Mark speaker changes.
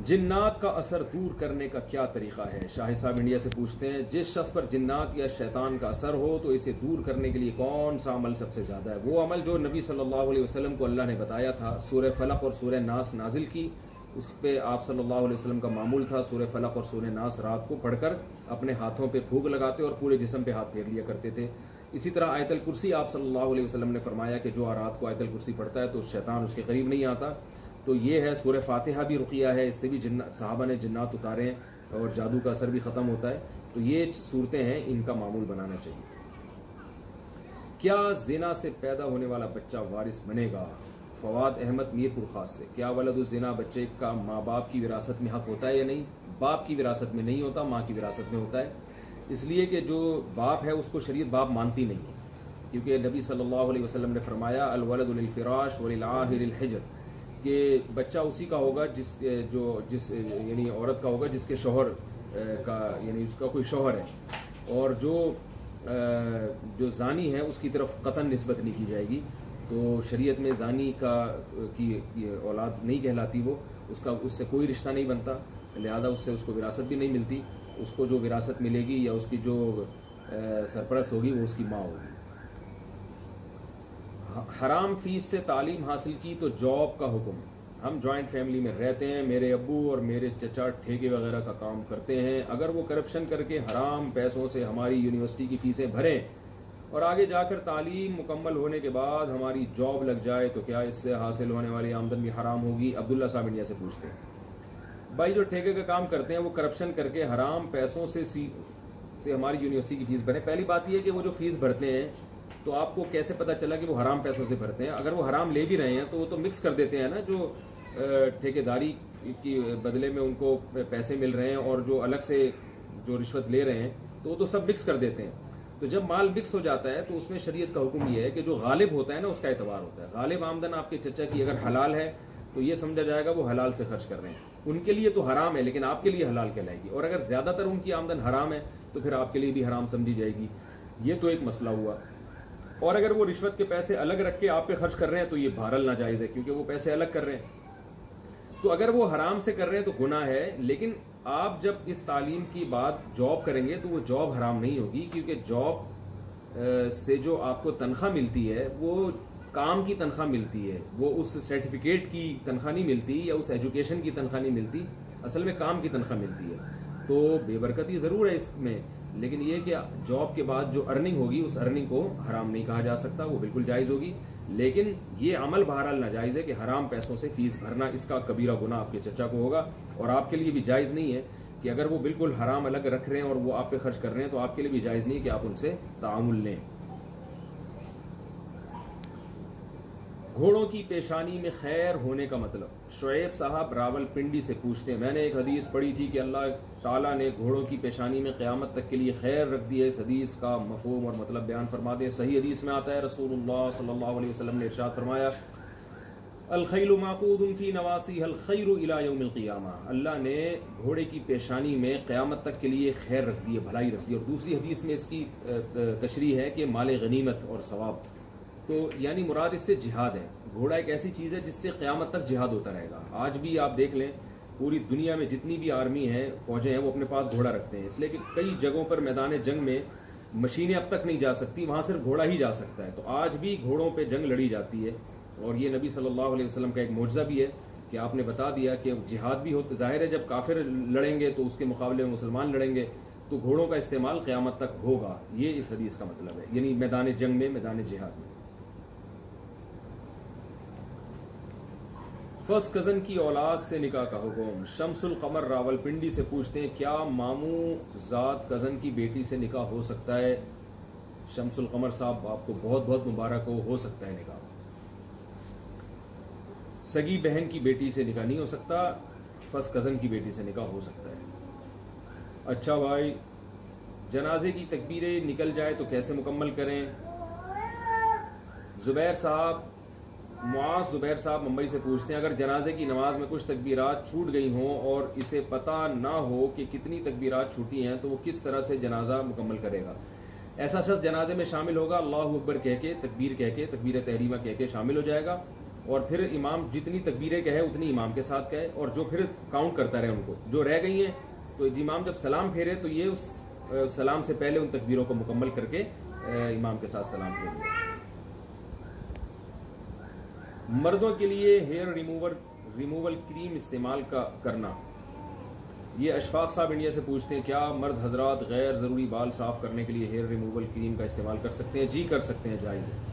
Speaker 1: جنات کا اثر دور کرنے کا کیا طریقہ ہے؟ شاہد صاحب انڈیا سے پوچھتے ہیں جس شخص پر جنات یا شیطان کا اثر ہو تو اسے دور کرنے کے لیے کون سا عمل سب سے زیادہ ہے؟ وہ عمل جو نبی صلی اللہ علیہ وسلم کو اللہ نے بتایا تھا، سورہ فلق اور سورہ ناس نازل کی، اس پہ آپ صلی اللہ علیہ وسلم کا معمول تھا سورہ فلق اور سورہ ناس رات کو پڑھ کر اپنے ہاتھوں پہ پھونک لگاتے اور پورے جسم پہ ہاتھ پھیر لیا کرتے تھے۔ اسی طرح آیت الکرسی آپ صلی اللہ علیہ وسلم نے فرمایا کہ جو رات کو آیت الکرسی پڑھتا ہے تو شیطان اس کے قریب نہیں آتا۔ تو یہ ہے سورہ فاتحہ بھی رقیہ ہے، اس سے بھی صحابہ نے جنات اتارے ہیں اور جادو کا اثر بھی ختم ہوتا ہے۔ تو یہ صورتیں ہیں، ان کا معمول بنانا چاہیے۔ کیا زنا سے پیدا ہونے والا بچہ وارث بنے گا؟ فواد احمد میرپور خاص سے، کیا ولد الزنا بچے کا ماں باپ کی وراثت میں حق ہوتا ہے یا نہیں؟ باپ کی وراثت میں نہیں ہوتا، ماں کی وراثت میں ہوتا ہے، اس لیے کہ جو باپ ہے اس کو شریعت باپ مانتی نہیں ہے، کیونکہ نبی صلی اللہ علیہ وسلم نے فرمایا الولد للفراش وللعاہر الحجر، کہ بچہ اسی کا ہوگا جس یعنی عورت کا ہوگا جس کے شوہر کا یعنی اس کا کوئی شوہر ہے، اور جو زانی ہے اس کی طرف قطعاً نسبت نہیں کی جائے گی۔ تو شریعت میں زانی کی اولاد نہیں کہلاتی، وہ اس سے کوئی رشتہ نہیں بنتا، لہذا اس کو وراثت بھی نہیں ملتی۔ اس کو جو وراثت ملے گی یا اس کی جو سرپرست ہوگی وہ اس کی ماں ہوگی۔ حرام فیس سے تعلیم حاصل کی تو جاب کا حکم؟ ہم جوائنٹ فیملی میں رہتے ہیں، میرے ابو اور میرے چچا ٹھیکے وغیرہ کا کام کرتے ہیں، اگر وہ کرپشن کر کے حرام پیسوں سے ہماری یونیورسٹی کی فیسیں بھریں اور آگے جا کر تعلیم مکمل ہونے کے بعد ہماری جاب لگ جائے تو کیا اس سے حاصل ہونے والی آمدن بھی حرام ہوگی؟ عبداللہ صاحب انڈیا سے پوچھتے ہیں۔ بھائی جو ٹھیکے کا کام کرتے ہیں وہ کرپشن کر کے حرام پیسوں سے ہماری یونیورسٹی کی فیس بھریں۔ پہلی بات یہ ہے کہ وہ جو فیس بھرتے ہیں تو آپ کو کیسے پتہ چلا کہ وہ حرام پیسوں سے بھرتے ہیں؟ اگر وہ حرام لے بھی رہے ہیں تو وہ تو مکس کر دیتے ہیں نا، جو ٹھیکیداری کی بدلے میں ان کو پیسے مل رہے ہیں اور جو الگ سے جو رشوت لے رہے ہیں تو وہ تو سب مکس کر دیتے ہیں۔ تو جب مال مکس ہو جاتا ہے تو اس میں شریعت کا حکم یہ ہے کہ جو غالب ہوتا ہے نا اس کا اعتبار ہوتا ہے۔ غالب آمدن آپ کے چچا کی اگر حلال ہے تو یہ سمجھا جائے گا وہ حلال سے خرچ کر رہے ہیں، ان کے لیے تو حرام ہے لیکن آپ کے لیے حلال کہلائے گی، اور اگر زیادہ تر ان کی آمدن حرام ہے تو پھر آپ کے لیے بھی حرام سمجھی جائے گی۔ یہ تو ایک مسئلہ ہوا۔ اور اگر وہ رشوت کے پیسے الگ رکھ کے آپ پہ خرچ کر رہے ہیں تو یہ بہرحال ناجائز ہے، کیونکہ وہ پیسے الگ کر رہے ہیں۔ تو اگر وہ حرام سے کر رہے ہیں تو گناہ ہے، لیکن آپ جب اس تعلیم کی بات جاب کریں گے تو وہ جاب حرام نہیں ہوگی، کیونکہ جاب سے جو آپ کو تنخواہ ملتی ہے وہ کام کی تنخواہ ملتی ہے، وہ اس سرٹیفکیٹ کی تنخواہ نہیں ملتی یا اس ایجوکیشن کی تنخواہ نہیں ملتی، اصل میں کام کی تنخواہ ملتی ہے۔ تو بے برکتی ضرور ہے اس میں، لیکن یہ کہ جاب کے بعد جو ارننگ ہوگی اس ارننگ کو حرام نہیں کہا جا سکتا، وہ بالکل جائز ہوگی، لیکن یہ عمل بہرحال ناجائز ہے کہ حرام پیسوں سے فیس بھرنا، اس کا کبیرہ گناہ آپ کے چچا کو ہوگا، اور آپ کے لیے بھی جائز نہیں ہے کہ اگر وہ بالکل حرام الگ رکھ رہے ہیں اور وہ آپ پہ خرچ کر رہے ہیں تو آپ کے لیے بھی جائز نہیں کہ آپ ان سے تعامل لیں۔ گھوڑوں کی پیشانی میں خیر ہونے کا مطلب؟ شعیب صاحب راول پنڈی سے پوچھتے ہیں، میں نے ایک حدیث پڑھی تھی کہ اللہ تعالیٰ نے گھوڑوں کی پیشانی میں قیامت تک کے لیے خیر رکھ دی ہے، اس حدیث کا مفہوم اور مطلب بیان فرما دیں۔ صحیح حدیث میں آتا ہے رسول اللہ صلی اللہ علیہ وسلم نے ارشاد فرمایا الخیل معقود فی نواسیھا الخیر الی یوم القیامہ، اللہ نے گھوڑے کی پیشانی میں قیامت تک کے لیے خیر رکھ دی ہے، بھلائی رکھ دی ہے۔ اور دوسری حدیث میں اس کی تشریح ہے کہ مال غنیمت اور ثواب، تو یعنی مراد اس سے جہاد ہے۔ گھوڑا ایک ایسی چیز ہے جس سے قیامت تک جہاد ہوتا رہے گا۔ آج بھی آپ دیکھ لیں پوری دنیا میں جتنی بھی آرمی ہیں، فوجیں ہیں، وہ اپنے پاس گھوڑا رکھتے ہیں، اس لیے کہ کئی جگہوں پر میدان جنگ میں مشینیں اب تک نہیں جا سکتی، وہاں صرف گھوڑا ہی جا سکتا ہے۔ تو آج بھی گھوڑوں پہ جنگ لڑی جاتی ہے، اور یہ نبی صلی اللہ علیہ وسلم کا ایک معجزہ بھی ہے کہ آپ نے بتا دیا کہ جہاد بھی ہوتا، ظاہر ہے جب کافر لڑیں گے تو اس کے مقابلے میں مسلمان لڑیں گے، تو گھوڑوں کا استعمال قیامت تک ہوگا، یہ اس حدیث کا مطلب ہے، یعنی میدان جنگ میں، میدان جہاد میں۔ فرسٹ کزن کی اولاد سے نکاح کا حکم؟ شمس القمر راول پنڈی سے پوچھتے ہیں، کیا ماموں ذات کزن کی بیٹی سے نکاح ہو سکتا ہے؟ شمس القمر صاحب آپ کو بہت بہت مبارک ہو سکتا ہے نکاح۔ سگی بہن کی بیٹی سے نکاح نہیں ہو سکتا، فرسٹ کزن کی بیٹی سے نکاح ہو سکتا ہے۔ اچھا بھائی، جنازے کی تکبیریں نکل جائے تو کیسے مکمل کریں؟ زبیر صاحب، معاذ زبیر صاحب ممبئی سے پوچھتے ہیں، اگر جنازے کی نماز میں کچھ تکبیرات چھوٹ گئی ہوں اور اسے پتہ نہ ہو کہ کتنی تکبیرات چھوٹی ہیں تو وہ کس طرح سے جنازہ مکمل کرے گا؟ ایسا شخص جنازے میں شامل ہوگا، اللہ اکبر کہہ کے، تکبیر کہہ کے، تکبیر تحریمہ کہہ کے شامل ہو جائے گا، اور پھر امام جتنی تکبیریں کہے اتنی امام کے ساتھ کہے, اور جو پھر کاؤنٹ کرتا رہے ان کو, جو رہ گئی ہیں تو امام جب سلام پھیرے تو یہ اس سلام سے پہلے ان تکبیروں کو مکمل کر کے امام کے ساتھ سلام پھیر لے. مردوں کے لیے ہیئر ریموول کریم استعمال کرنا. یہ اشفاق صاحب انڈیا سے پوچھتے ہیں کیا مرد حضرات غیر ضروری بال صاف کرنے کے لیے ہیئر ریموول کریم کا استعمال کر سکتے ہیں؟ جی کر سکتے ہیں, جائز ہے.